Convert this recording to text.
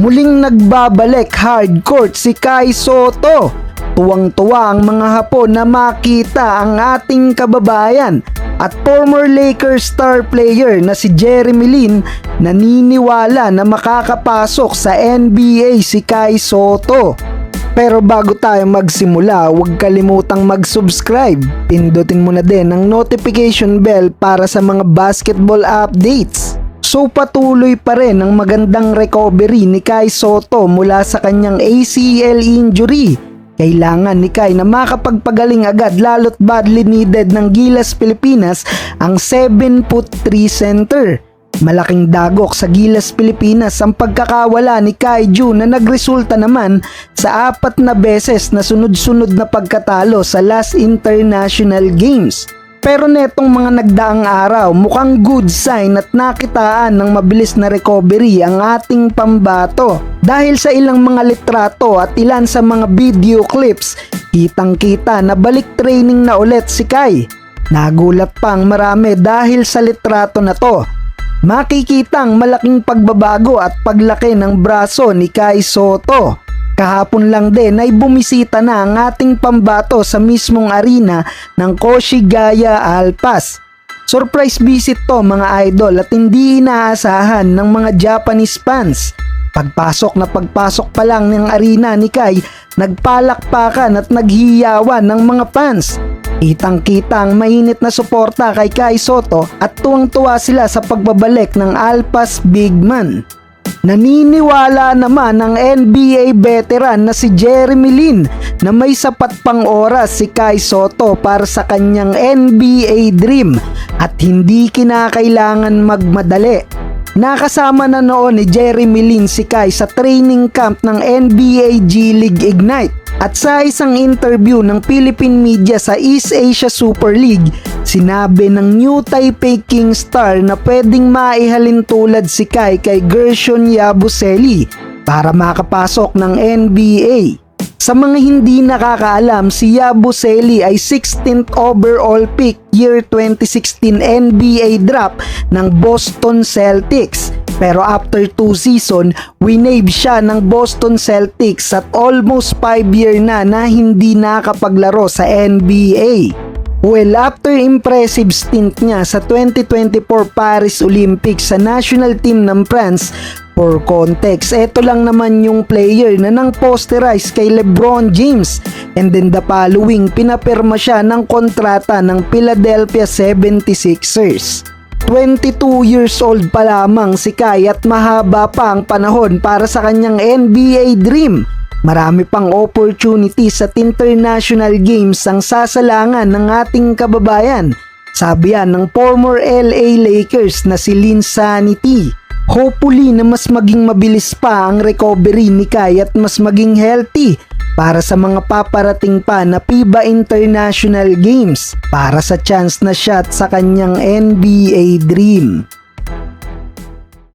Muling nagbabalik hardcourt si Kai Sotto. Tuwang-tuwa ang mga Hapon na makita ang ating kababayan at former Lakers star player na si Jeremy Lin naniniwala na makakapasok sa NBA si Kai Sotto. Pero bago tayo magsimula, huwag kalimutang mag-subscribe. Pindutin mo na din ang notification bell para sa mga basketball updates. So patuloy pa rin ang magandang recovery ni Kai Sotto mula sa kanyang ACL injury. Kailangan ni Kai na makapagpagaling agad lalo't badly needed ng Gilas Pilipinas ang 7'3" center. Malaking dagok sa Gilas Pilipinas ang pagkakawala ni Kai Ju na nagresulta naman sa 4 na beses na sunod-sunod na pagkatalo sa last international games. Pero netong mga nagdaang araw, mukhang good sign at nakitaan ng mabilis na recovery ang ating pambato. Dahil sa ilang mga litrato at ilan sa mga video clips, kitang-kita na balik training na ulit si Kai. Nagulat pang marami dahil sa litrato na to. Makikitang malaking pagbabago at paglaki ng braso ni Kai Sotto. Kahapon lang din ay bumisita na ang ating pambato sa mismong arena ng Koshigaya Alpas. Surprise visit to mga idol at hindi inaasahan ng mga Japanese fans. Pagpasok pa lang ng arena ni Kai, nagpalakpakan at naghiyawan ng mga fans. Kitang-kita ang mainit na suporta kay Kai Sotto at tuwang-tuwa sila sa pagbabalik ng Alpas Big Man. Naniniwala naman ang NBA veteran na si Jeremy Lin na may sapat pang oras si Kai Sotto para sa kanyang NBA dream at hindi kinakailangan magmadali. Nakasama na noon ni Jeremy Lin si Kai sa training camp ng NBA G League Ignite. At sa isang interview ng Philippine media sa East Asia Super League, sinabi ng New Taipei King star na pwedeng maihalin tulad si Kai kay Gershon Yabusele para makapasok ng NBA. Sa mga hindi nakakaalam, si Yabusele ay 16th overall pick year 2016 NBA draft ng Boston Celtics. Pero after 2 season, winave siya ng Boston Celtics at almost 5 year na hindi nakapaglaro sa NBA. Well, after impressive stint niya sa 2024 Paris Olympics sa national team ng France, for context, eto lang naman yung player na nang posterize kay LeBron James and then the following pinapirma siya ng kontrata ng Philadelphia 76ers. 22 years old pa lamang si Kai at mahaba pa ang panahon para sa kanyang NBA dream. Marami pang opportunities at international games ang sasalangan ng ating kababayan. Sabi yan ng former LA Lakers na si Linsanity. Hopefully na mas maging mabilis pa ang recovery ni Kai at mas maging healthy para sa mga paparating pa na FIBA International Games para sa chance na shot sa kanyang NBA dream.